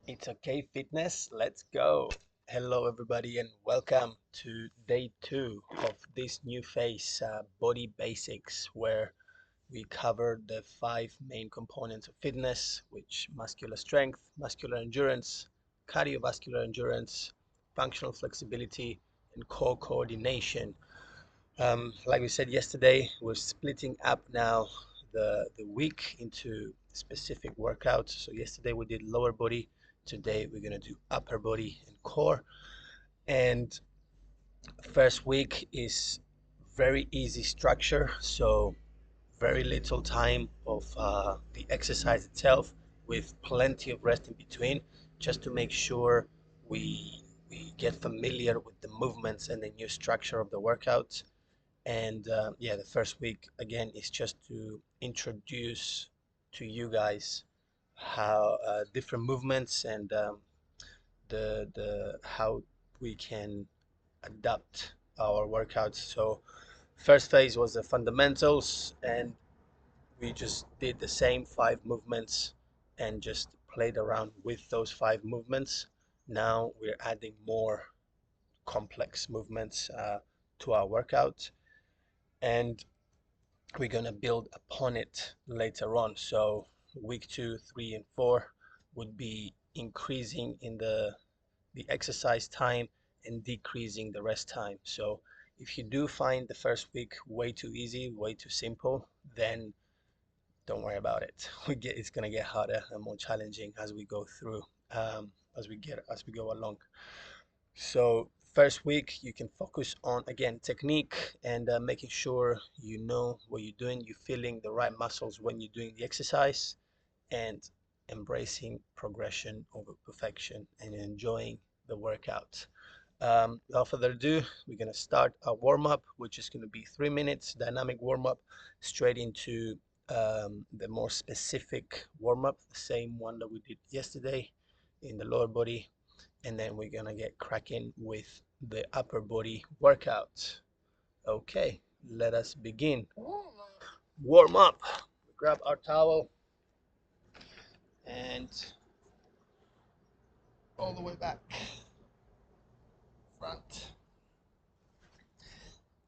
It's okay, fitness. Let's go. Hello, everybody, and welcome to day two of this new phase, Body Basics, where we cover the five main components of fitness, which muscular strength, muscular endurance, cardiovascular endurance, functional flexibility, and core coordination. Like we said yesterday, we're splitting up now the week into specific workouts. So yesterday we did lower body. Today we're gonna do upper body and core. And first week is very easy structure. So very little time of the exercise itself, with plenty of rest in between, just to make sure we get familiar with the movements and the new structure of the workout. And yeah, the first week again is just to introduce to you guys how different movements and the how we can adapt our workouts. So first phase was the fundamentals, and we just did the same five movements and just played around with those five movements. Now we're adding more complex movements to our workout, and we're going to build upon it later on. So week 2, 3, and 4 would be increasing in the exercise time and decreasing the rest time. So if you do find the first week way too easy, way too simple, then don't worry about it. It's gonna get harder and more challenging as we go through, as we go along. So first week you can focus on, again, technique and making sure you know what you're doing, you're feeling the right muscles when you're doing the exercise, and embracing progression over perfection and enjoying the workout. Without further ado, we're going to start a warm-up, which is going to be 3 minutes dynamic warm-up, straight into the more specific warm-up, the same one that we did yesterday in the lower body, and then we're gonna get cracking with the upper body workout. Okay, let us begin. Warm up. Grab our towel and all the way back, front.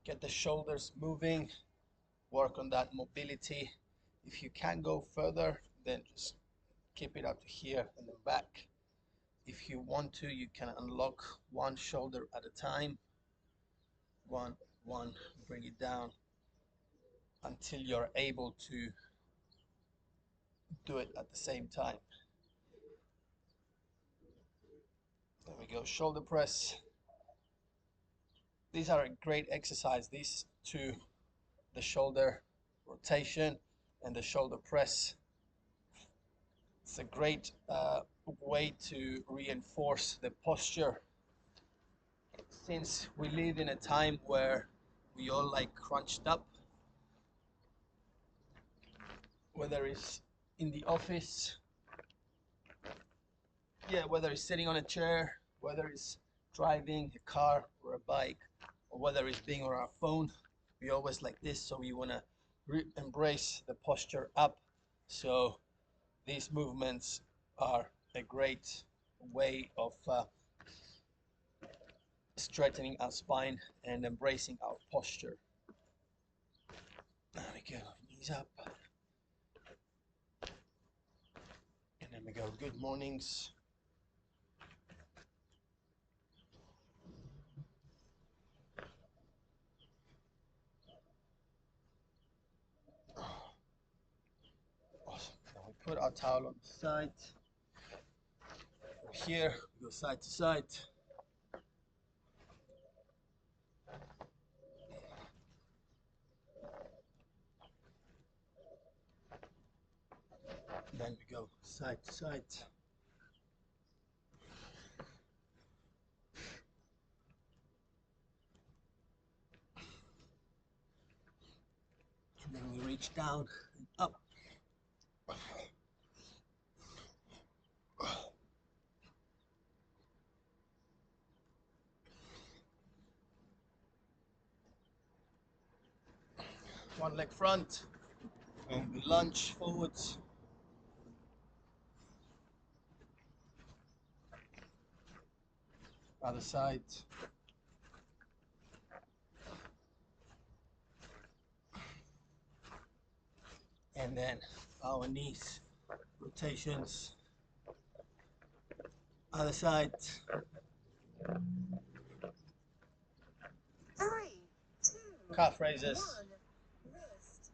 Get the shoulders moving, work on that mobility. If you can go further, then just keep it up to here and then back. If you want to, you can unlock one shoulder at a time. One, bring it down until you're able to do it at the same time. There we go, shoulder press. These are a great exercise, these two, the shoulder rotation and the shoulder press. It's a great way to reinforce the posture. Since we live in a time where we all like crunched up, whether it's in the office, whether it's sitting on a chair, whether it's driving a car or a bike, or whether it's being on our phone, we always like this. So we want to embrace the posture up. So these movements are a great way of strengthening our spine and embracing our posture. There we go, knees up. And then we go, good mornings. Awesome. Now we put our towel on the side. From here, we go side to side. Then we go side to side. And then we reach down and up. One leg front, and we lunge forwards. Other side. And then our knees, rotations. Other side. 3, 2, Calf raises. 1, rest.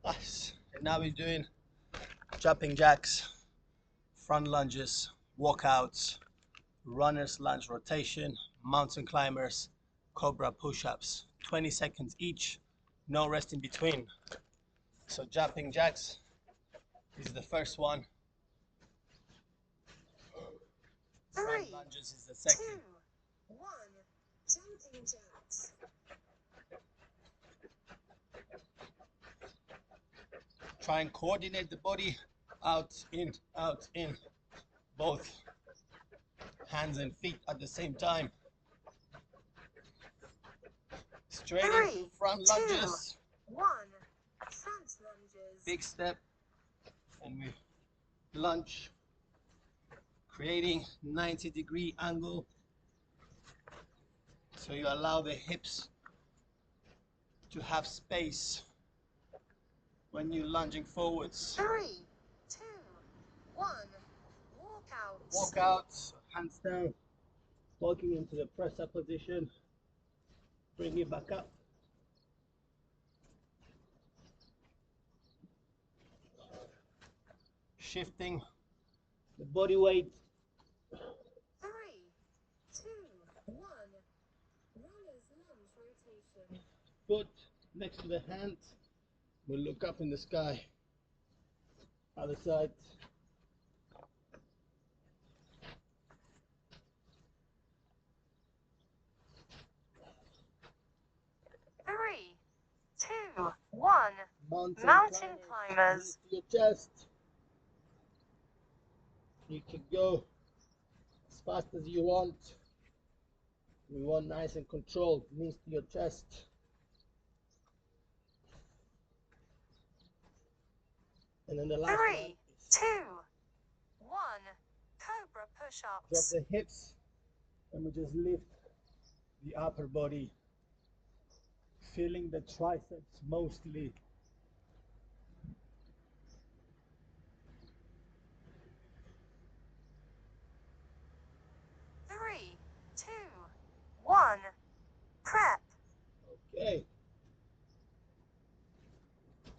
Nice. And now we're doing jumping jacks, front lunges, walkouts, runner's lunge rotation, mountain climbers, cobra push-ups. 20 seconds each, no rest in between. So jumping jacks is the first one. 3, Front lunges is the second. 2, 1, jumping jacks. Try and coordinate the body, out, in, both hands and feet at the same time. Straight 3, into front 2, lunges, 1, front lunges. big step, and we lunge, creating 90-degree angle. So you allow the hips to have space when you're lunging forwards. 3, 2, 1, walk out. Walk out, hands down, walking into the press up position. Bring it back up. Shifting the body weight. 3, 2, 1, runner's lunge rotation. Foot next to the hand. We'll look up in the sky. Other side. 3, 2, 1, mountain climbers. Lift your chest. You can go as fast as you want. We want nice and controlled. Knees to your chest. And then the last 3, one is 2, 1, cobra drop push-ups. the hips and we just lift the upper body, feeling the triceps mostly. Three, 2, 1, prep. Okay,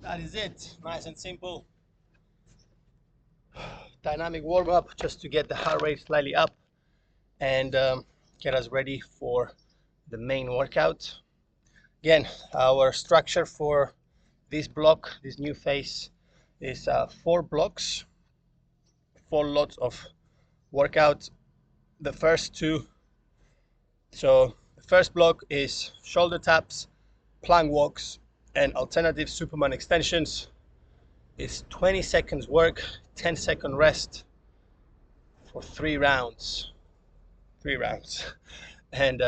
that is it. Nice and simple. Dynamic warm-up just to get the heart rate slightly up and get us ready for the main workout. Again, our structure for this block, this new phase, is 4 blocks, 4 lots of workout. The first 2, so the first block is shoulder taps, plank walks, and alternative Superman extensions. It's 20 seconds work, 10-second rest for 3 rounds. 3 rounds. And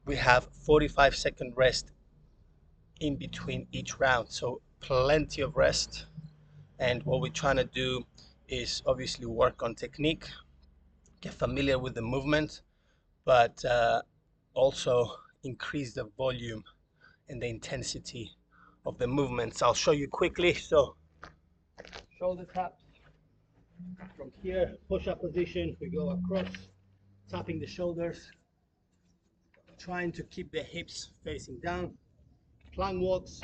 we have 45-second rest in between each round. So plenty of rest. And what we're trying to do is obviously work on technique, get familiar with the movement, but also increase the volume and the intensity of the movements. I'll show you quickly. So shoulder taps. From here, push-up position, we go across, tapping the shoulders, trying to keep the hips facing down. Plank walks,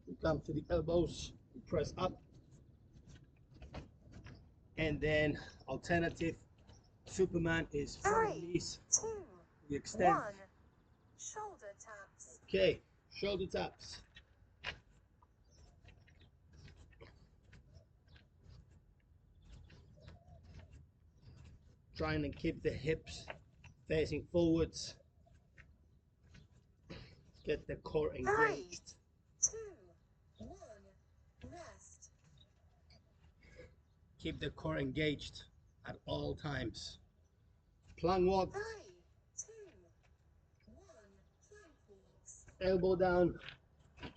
we come to the elbows, we press up. And then alternative Superman is front 3, knees, 2, we extend. 1, shoulder taps. Okay, shoulder taps. Trying to keep the hips facing forwards. Get the core 3, engaged. 2, 1, rest. Keep the core engaged at all times. Plank walk, 3, 2, 1, plank walks. elbow down,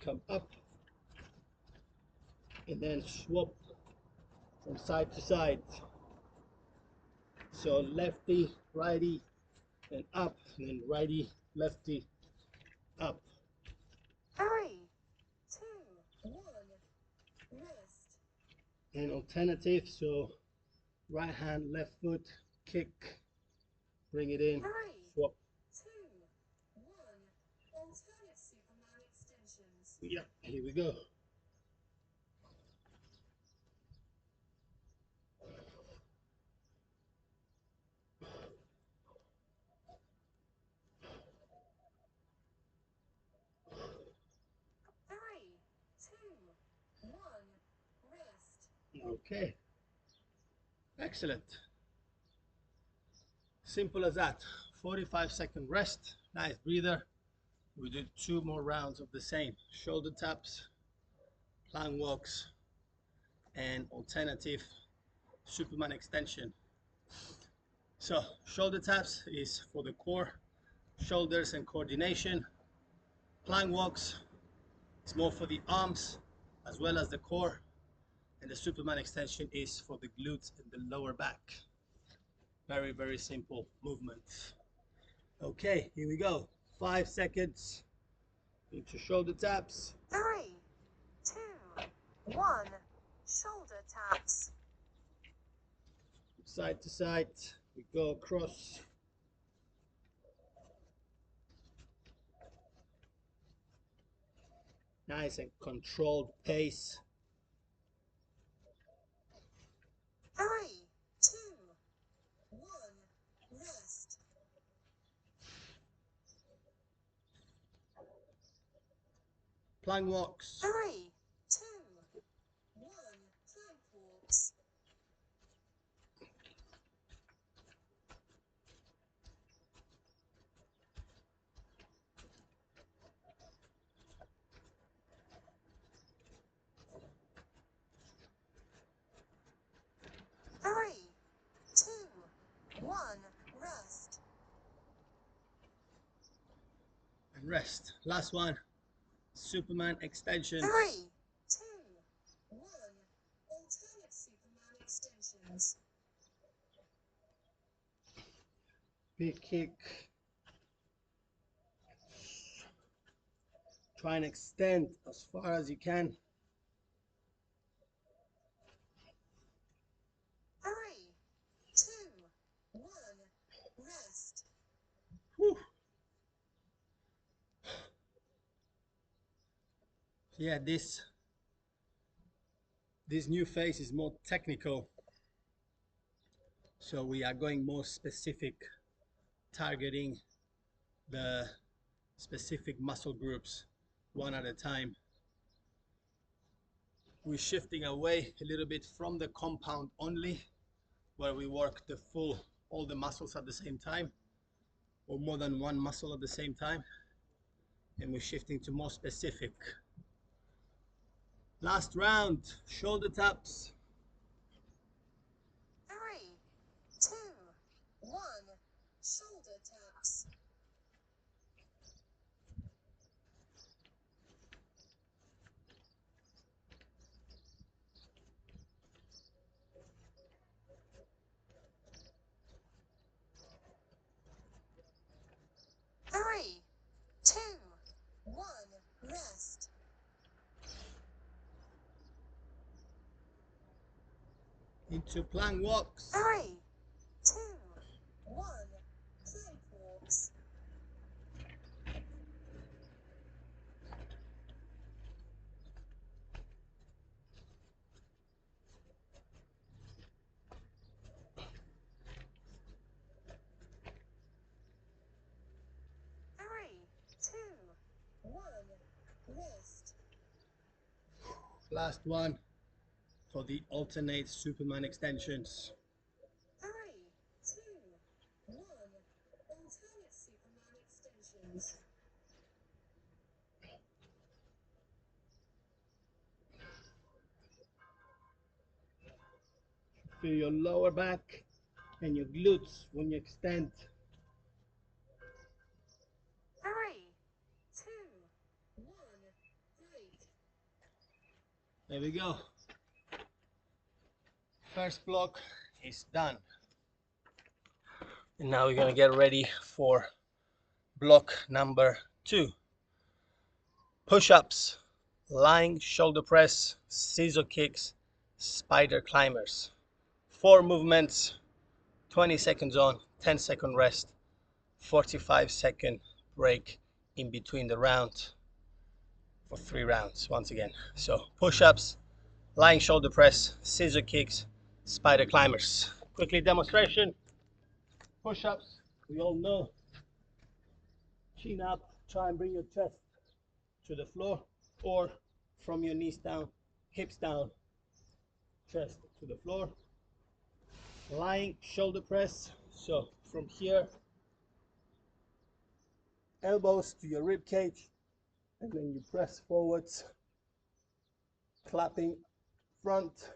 come up, and then swap from side to side. So lefty, righty, and up, and then righty, lefty, up. 3, 2, 1, rest. And alternative, so right hand, left foot, kick, bring it in, 3, swap. 2, 1, alternate Superman extensions. Yeah, here we go. 3, 2, 1, rest. Okay, excellent. Simple as that. 45-second rest, nice breather. We do 2 more rounds of the same. Shoulder taps, plank walks, and alternative Superman extension. So shoulder taps is for the core, shoulders and coordination. Plank walks is more for the arms as well as the core. And the Superman extension is for the glutes and the lower back. Very, very simple movements. Okay, here we go. 5 seconds into shoulder taps. 3, 2, 1, shoulder taps. Side to side, we go across. Nice and controlled pace. 3, 2, 1, rest. Plank walks. 3, 2, 1, plank walks. 3, 2, 1, rest. And rest. Last one. Superman extensions. 3, 2, 1, alternate Superman extensions. Big kick. Try and extend as far as you can. 3, 2, 1, rest. Whew. Yeah, this new phase is more technical. So we are going more specific, targeting the specific muscle groups one at a time. We're shifting away a little bit from the compound only, where we work the full, all the muscles at the same time, or more than one muscle at the same time. And we're shifting to more specific. Last round, shoulder taps. 3, 2, 1, shoulder taps. 3, 2, 1, rest. Into plank walks. 3, 2, 1, plank walks. 3, 2, 1, rest. Last one for the alternate Superman extensions. 3, 2, 1, alternate Superman extensions. Feel your lower back and your glutes when you extend. 3, 2, 1, break. There we go. First block is done. And now we're gonna get ready for block number 2. Push-ups, lying shoulder press, scissor kicks, spider climbers. 4 movements, 20 seconds on, 10-second rest, 45-second break in between the round for 3 rounds once again. So push-ups, lying shoulder press, scissor kicks, spider climbers. Quickly demonstration. Push-ups, we all know. Chin up, try and bring your chest to the floor, or from your knees down, hips down, chest to the floor. Lying shoulder press, so from here, elbows to your rib cage, and then you press forwards, clapping front.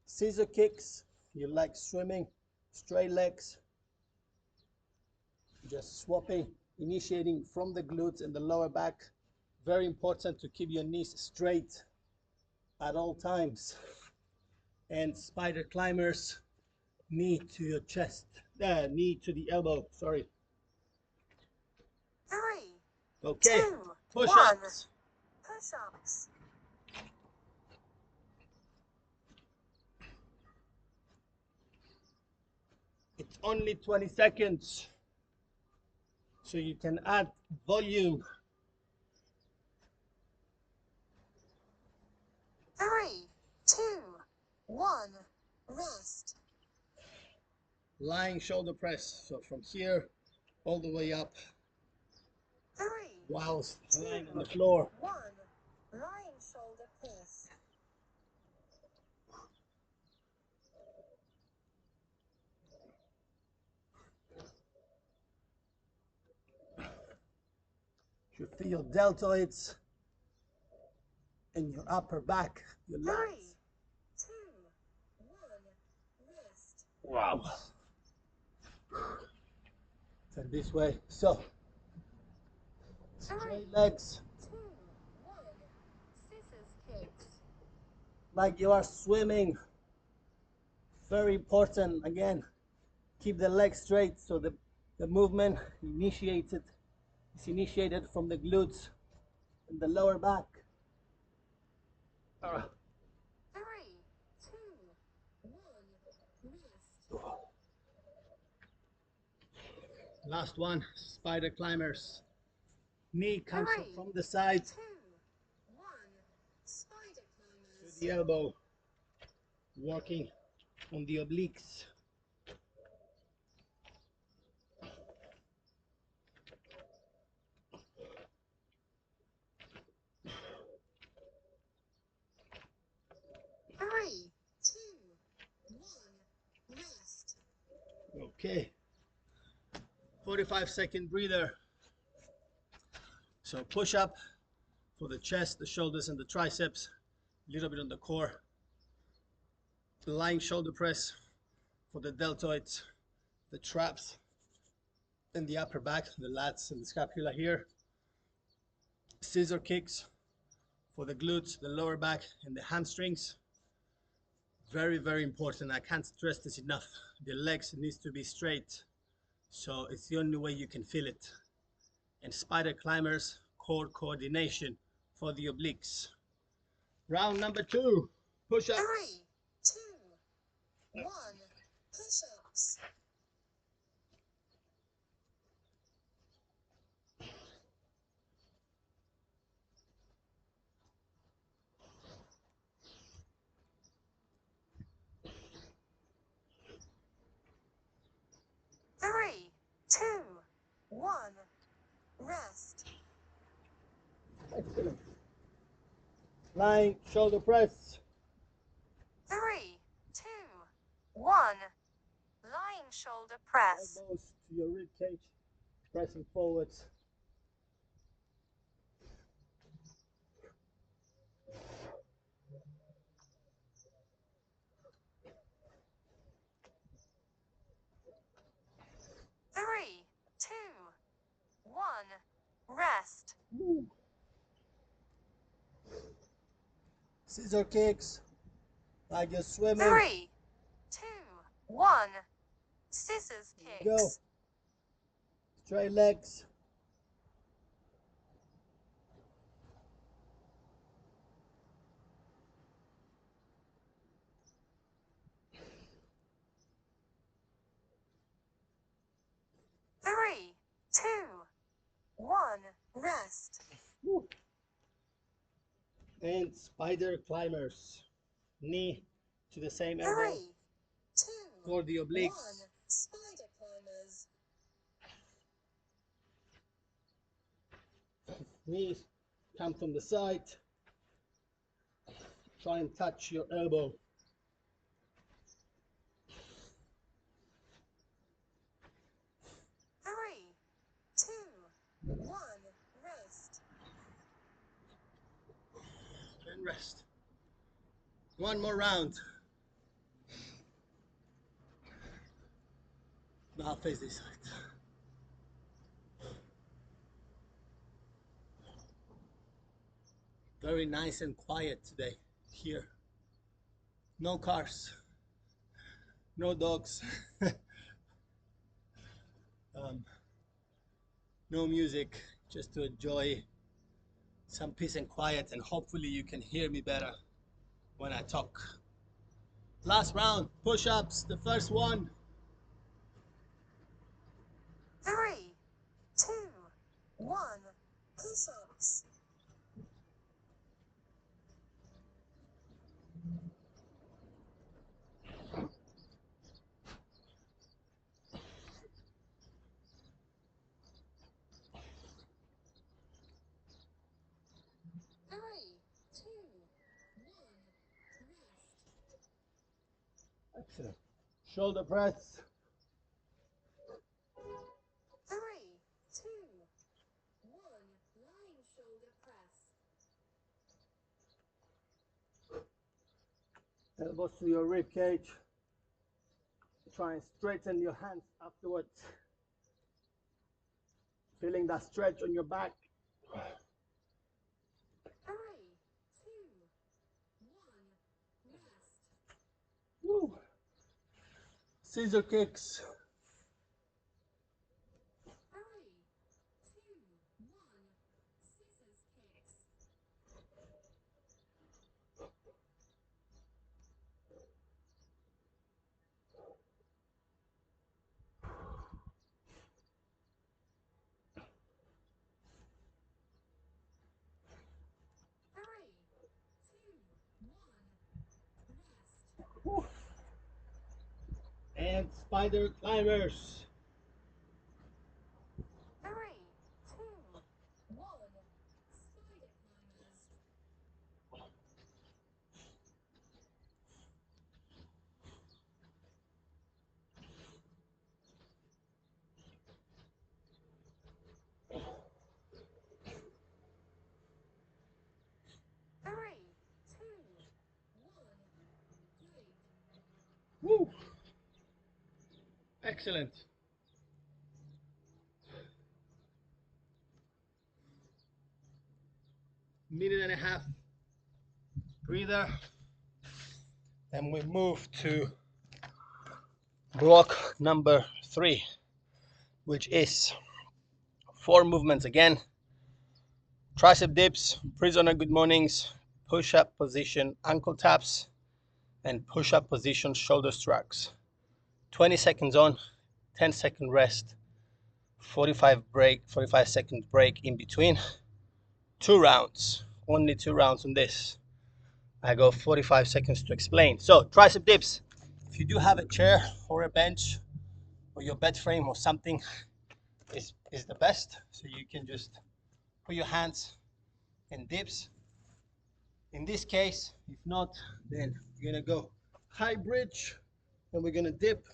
Scissor kicks, you like swimming, straight legs, just swapping, initiating from the glutes and the lower back. Very important to keep your knees straight at all times. And spider climbers, knee to your chest, knee to the elbow, sorry. 3, Okay, 2, 1. push-ups. Push-ups. It's only 20 seconds, so you can add volume. 3, 2, 1. Rest. Lying shoulder press, so from here all the way up 3, whilst lying on the floor. 1. Lying shoulder press. You feel your deltoids and your upper back, your 3, lats. 2, 1. Rest. Wow. Turn this way. So, 3, straight legs, 2, 1. Scissors kicks. like you are swimming. Very important. Again, keep the legs straight so the movement is initiated from the glutes and the lower back. 3, 2, 1. Rest. Last one, spider climbers. Knee comes 3, from the side 2, 1. Spider to climbers. the elbow, working on the obliques. Three, two, one. Rest. Okay, 45-second breather. So push up for the chest, the shoulders, and the triceps. A little bit on the core. Lying shoulder press for the deltoids, the traps, and the upper back, the lats and the scapula here. Scissor kicks for the glutes, the lower back, and the hamstrings. Very, very important. I can't stress this enough. The legs needs to be straight. So it's the only way you can feel it. And spider climbers, core coordination for the obliques. Round number 2, push-ups. 3, 2, 1. Push-ups. 3, 2, 1. Rest. Excellent. Lying shoulder press. 3, 2, 1. Lying shoulder press. Elbows to your rib cage, pressing forwards. 3, 2, 1. Rest. Scissor kicks. Like you're swimming. 3, 2, 1. Scissors kicks. Go. Straight legs. 3, 2, 1. Rest. Woo. And spider climbers. Knee to the same elbow. 3, 2, For the 1. obliques. Spider climbers. Knees come from the side. Try and touch your elbow. 3, 2, 1. Rest. And rest. One more round. Now face this side. Very nice and quiet today here. No cars, no dogs, no music, just to enjoy some peace and quiet, and hopefully you can hear me better when I talk. Last round, push-ups, the first one. 3, 2, 1. Push-ups. Three, two, one. Rest. Excellent. Shoulder press. 3, 2, 1. Lying shoulder press. Elbows to your rib cage. Try and straighten your hands afterwards. Feeling that stretch on your back. 3, 2, 1. Rest. Woo. Scissor kicks. 3, 2, 1. Scissors kicks. Three, two, one. Rest. Woo. And spider climbers. 3, 2, 1. Spider climbers. 3, 2, 1. Break. Woo. Excellent. Minute and a half breather. And we move to block number 3, which is 4 movements again. Tricep dips, prisoner good mornings, push-up position ankle taps, and push-up position shoulder shrugs. 20 seconds on, 10-second rest, 45-second break in between. 2 rounds, only 2 rounds on this. I go 45 seconds to explain. So tricep dips, if you do have a chair or a bench or your bed frame or something, is the best. So you can just put your hands in dips. In this case, if not, then you're gonna go high bridge and we're gonna dip.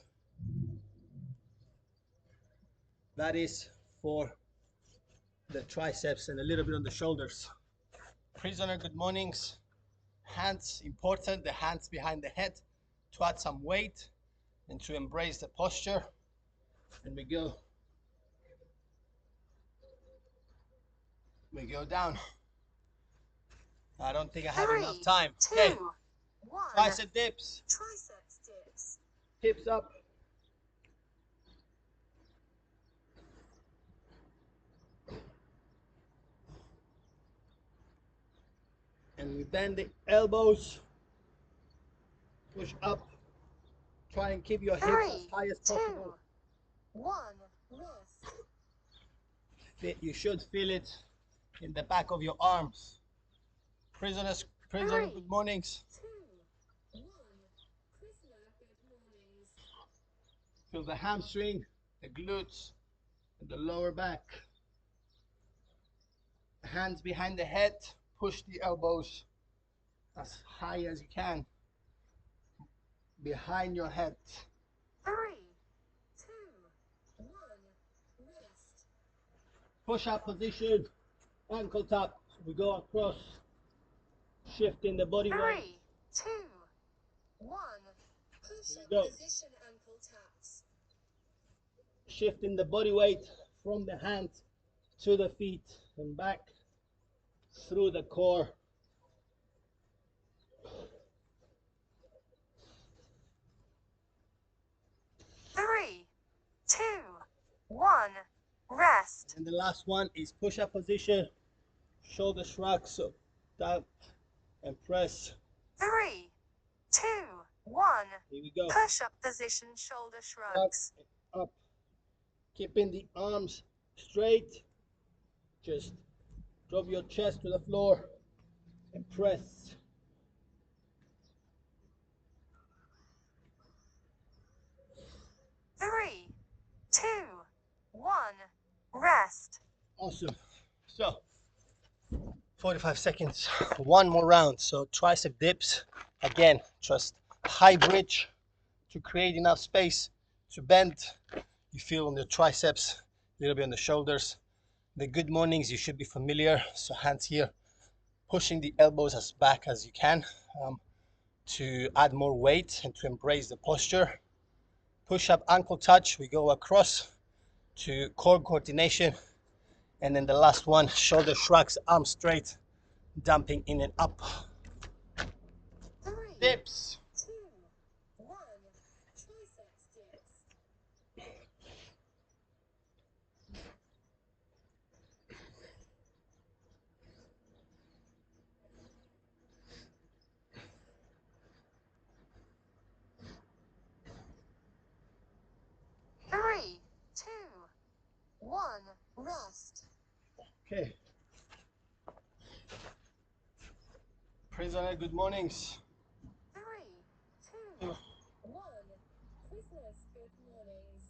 That is for the triceps and a little bit on the shoulders. Prisoner good mornings. Hands important, the hands behind the head to add some weight and to embrace the posture. And we go down. I don't think I have enough 3, time. 2, Okay, 1. Tricep dips. Triceps dips. Hips up. And we bend the elbows. Push up. Try and keep your hips as 3, high as 2, possible. 1. Rest. You should feel it in the back of your arms. Prisoner, 3, good mornings. 2, 1. Prisoner, good mornings. Feel the hamstring, the glutes, and the lower back. Hands behind the head. Push the elbows as high as you can. Behind your head. 3, 2, 1. Rest. Push up position. Ankle tap. So we go across. Shifting the body 3, weight. 2, 1. Push up Go. position ankle taps. Shifting the body weight from the hands to the feet and back through the core. Three, two, one. Rest. And the last one is push-up position. Shoulder shrugs, so down and press. 3, 2, 1. Here we go. Push up position shoulder shrugs. Up. Keeping the arms straight. Just drop your chest to the floor and press. Three, two, one. Rest. Awesome. So 45 seconds, one more round. So tricep dips, again, just high bridge to create enough space to bend. You feel on the triceps, a little bit on the shoulders. The good mornings, you should be familiar. So hands here, pushing the elbows as back as you can to add more weight and to embrace the posture. Push up ankle touch, we go across to core coordination. And then the last one, shoulder shrugs, arms straight, dumping in and up. 3, Dips. 2, 1. Triceps dips. Three, two, one. Rest. Okay. Prisoner, good mornings. 3, 2, 1. Prisoners, good mornings.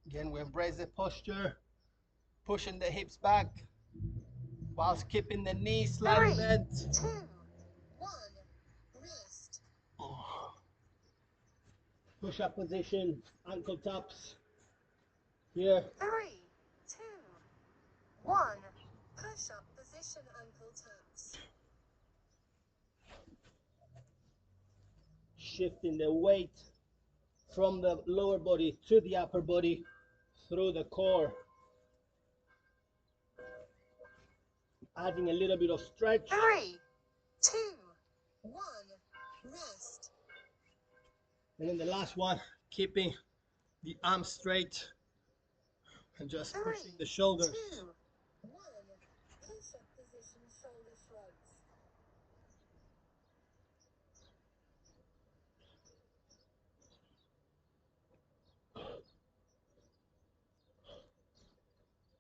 Again, we embrace the posture, pushing the hips back whilst keeping the knees slightly 3, bent. 2, 1. Rest. Push up position, ankle taps. Here, 3, 2, 1. Push up position ankle taps. shifting the weight from the lower body to the upper body through the core. Adding a little bit of stretch. 3, 2, 1. Rest. And then the last one, keeping the arms straight and just 3, pushing the shoulders. 2, 1. Push up position shoulder shrugs.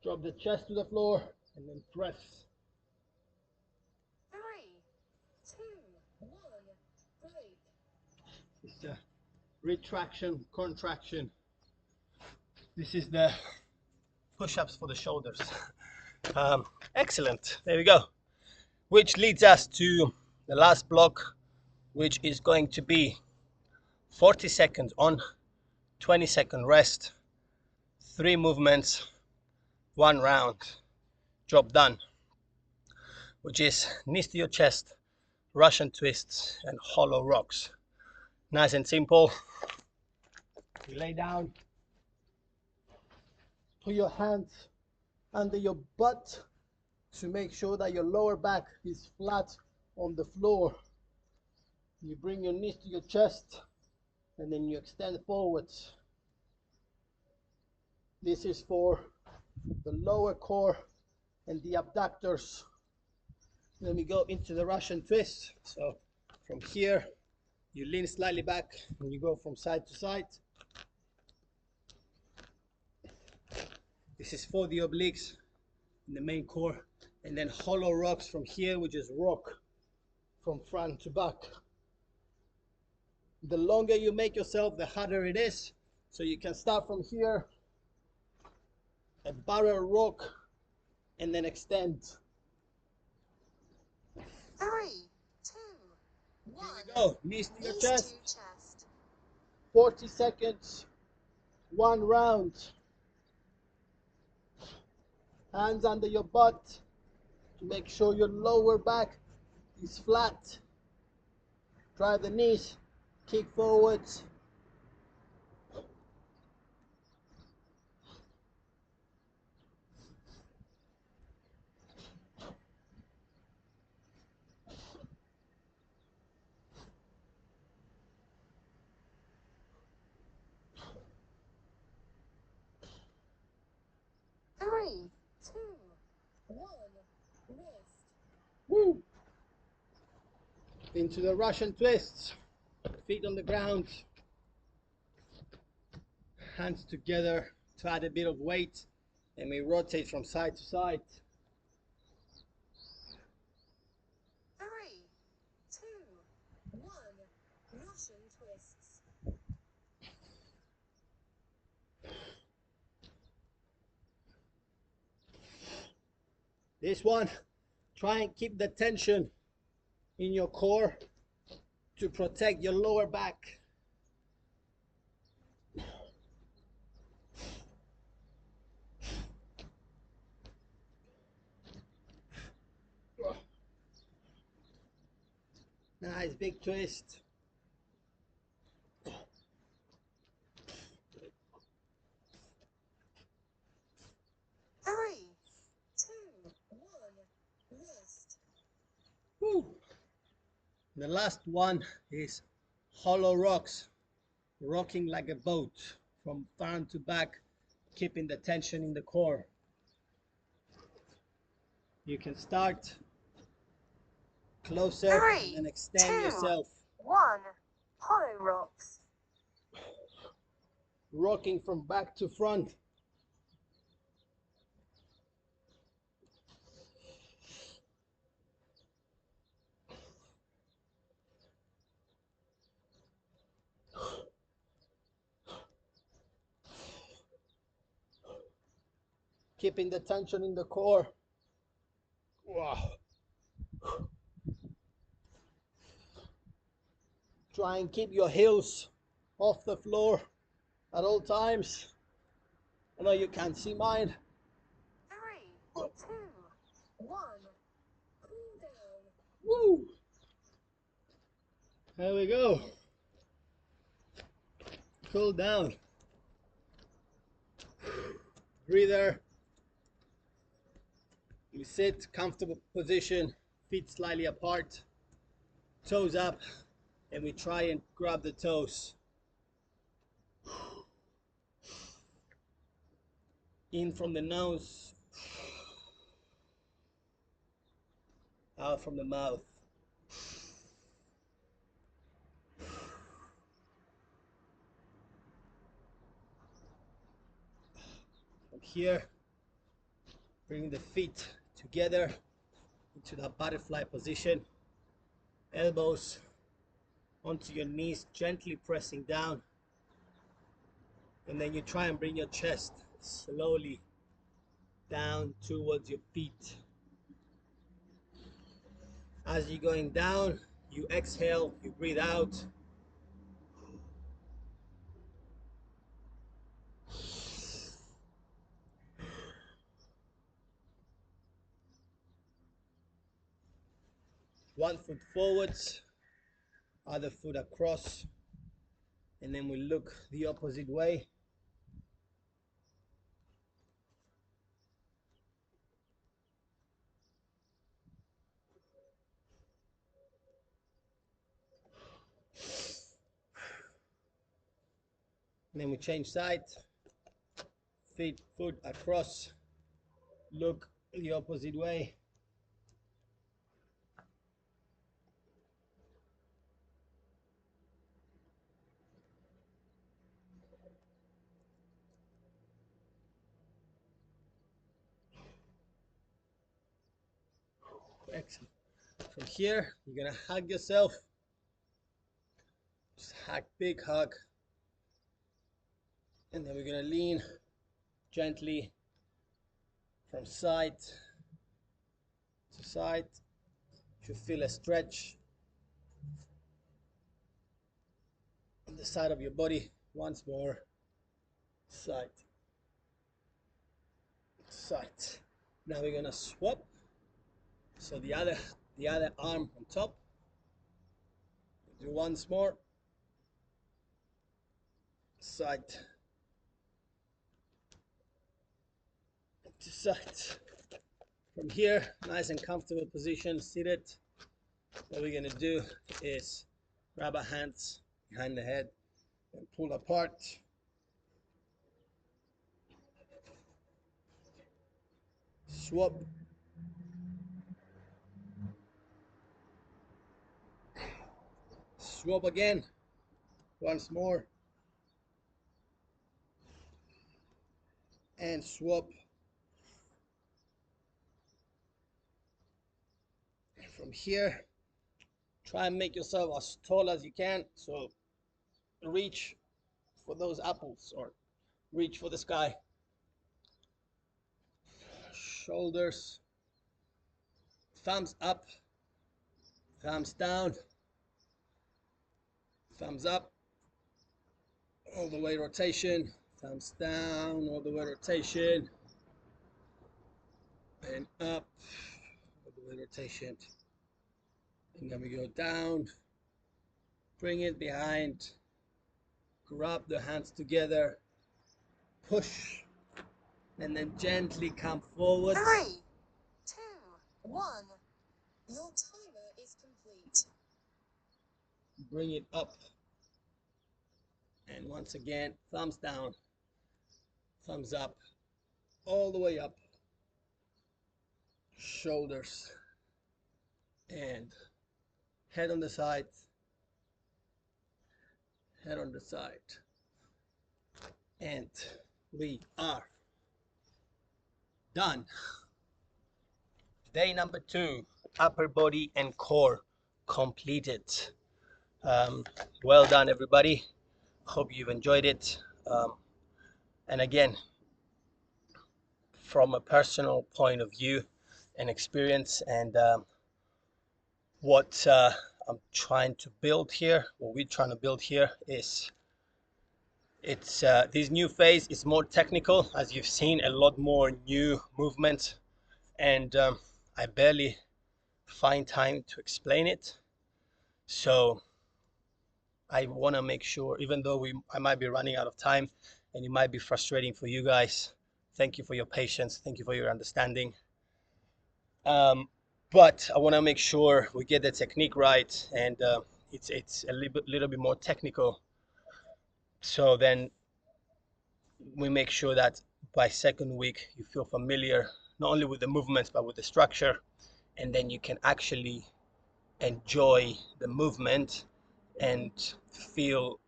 Drop the chest to the floor and then press. 3, 2, 1. Break. It's a retraction, contraction. This is the push-ups for the shoulders. Excellent. There we go. Which leads us to the last block, which is going to be 40 seconds on, 20-second rest, 3 movements, 1 round, job done, which is knees to your chest, Russian twists, and hollow rocks. Nice and simple. You lay down, Put your hands under your butt to make sure that your lower back is flat on the floor. You bring your knees to your chest and then you extend forwards. This is for the lower core and the abductors. Then we go into the Russian twist. So from here, you lean slightly back and you go from side to side. This is for the obliques in the main core. And then hollow rocks from here, we just rock from front to back. The longer you make yourself, the harder it is. So you can start from here, a barrel rock, and then extend. 3, 2, 1. Here we go. Knees to your Knees chest. to chest. 40 seconds, 1 round. Hands under your butt to make sure your lower back is flat. Drive the knees, kick forwards. Three, two, one. Rest. Woo! Into the Russian twists. Feet on the ground. Hands together to add a bit of weight. And we rotate from side to side. 3, 2, 1. Russian twists. This one, try and keep the tension in your core to protect your lower back. Nice big twist. 3, 2, 1. Rest. Woo. The last one is hollow rocks, rocking like a boat from front to back, keeping the tension in the core. You can start closer 3, and then extend 2, yourself, 1. Hollow rocks. rocking from back to front. Keeping the tension in the core. Wow. Try and keep your heels off the floor at all times. I know you can't see mine. 3, 2, 1. Cool down. Woo! There we go. Cool down. Breather. We sit, comfortable position, feet slightly apart, toes up, and we try and grab the toes. In from the nose, out from the mouth. From here, bring the feet together into that butterfly position. Elbows onto your knees, gently pressing down. And then you try and bring your chest slowly down towards your feet. As you're going down, you exhale, you breathe out. One foot forwards, other foot across, and then we look the opposite way. And then we change side, foot across, look the opposite way. Excellent. From here, you're gonna hug yourself. Just hug, big hug. And then we're gonna lean gently from side to side. You feel a stretch on the side of your body. Once more, side, side. Now we're gonna swap. So the other arm on top. Do once more. Side to side. From here, nice and comfortable position, seated. What we're gonna do is grab our hands behind the head and pull apart. Swap. Swap again. Once more. And swap. From here, try and make yourself as tall as you can. So reach for those apples or reach for the sky. Shoulders, thumbs up, thumbs down, thumbs up, all the way rotation, thumbs down, all the way rotation, and up, all the way rotation. And then we go down, bring it behind, grab the hands together, push, and then gently come forward. 3, 2, 1. Your timer is complete. Bring it up. And once again, thumbs down, thumbs up, all the way up. Shoulders and head on the side, head on the side. And we are done. Day number 2, upper body and core completed. Well done, everybody. Hope you've enjoyed it. And again, from a personal point of view and experience, and what I'm trying to build here, what we're trying to build here is this new phase is more technical. As you've seen, a lot more new movements, and I barely find time to explain it. So I want to make sure, even though I might be running out of time and it might be frustrating for you guys, thank you for your patience, thank you for your understanding. But I want to make sure we get the technique right, and it's a little bit more technical. So then we make sure that by second week you feel familiar not only with the movements but with the structure, and then you can actually enjoy the movement and feel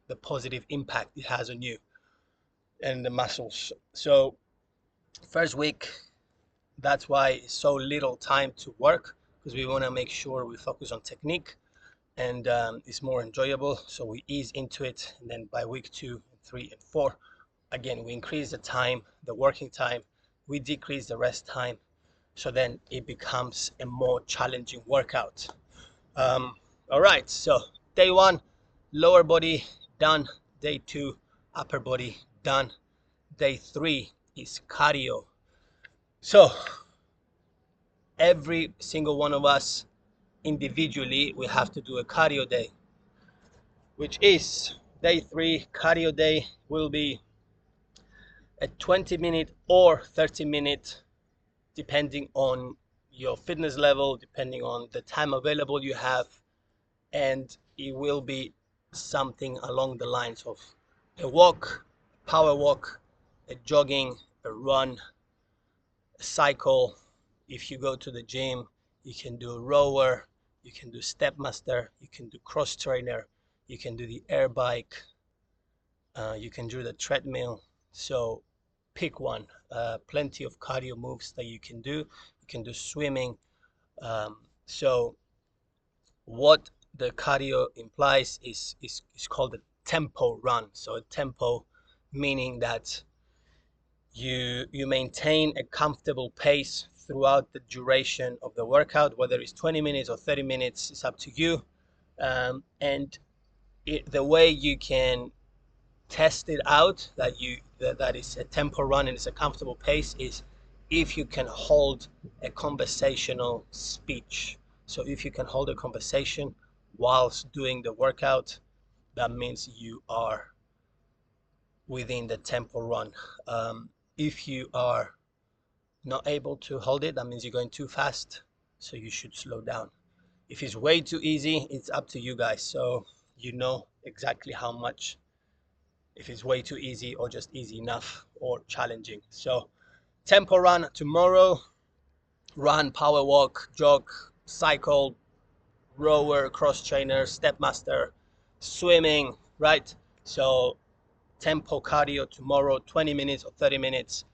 the positive impact it has on you and the muscles. So first week, that's why it's so little time to work, because we want to make sure we focus on technique, and it's more enjoyable. So we ease into it, and then by week 2, 3, and 4, again, we increase the time, the working time, we decrease the rest time, so then it becomes a more challenging workout. All right, so day 1, lower body done. Day 2, upper body done. Day 3 is cardio. So every single one of us individually, we have to do a cardio day, which is day 3. Cardio day will be a 20-minute or 30-minute, depending on your fitness level, depending on the time available you have, and it will be something along the lines of a walk, power walk, a jogging, a run, a cycle. If you go to the gym, you can do a rower, you can do stepmaster, you can do cross trainer, you can do the air bike, you can do the treadmill. So pick one. Plenty of cardio moves that you can do. You can do swimming. So what the cardio implies is called a tempo run. So a tempo meaning that you maintain a comfortable pace throughout the duration of the workout, whether it's 20 minutes or 30 minutes, it's up to you. And the way you can test it out that that is a tempo run and it's a comfortable pace is if you can hold a conversational speech. So if you can hold a conversation whilst doing the workout, that means you are within the tempo run. If you are not able to hold it, that means you're going too fast, so you should slow down. If it's way too easy, it's up to you guys, so you know exactly how much, if it's way too easy or just easy enough or challenging. So tempo run tomorrow, run, power walk, jog, cycle, rower, cross trainer, stepmaster, swimming, right? So tempo cardio tomorrow, 20 minutes or 30 minutes,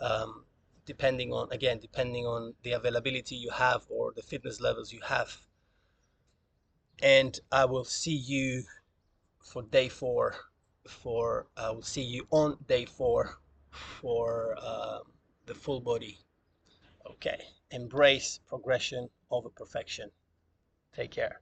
um, depending on, again, depending on the availability you have or the fitness levels you have. And I will see you for day 4 for I will see you on day 4 for the full body. Okay, embrace progression over perfection. Take care.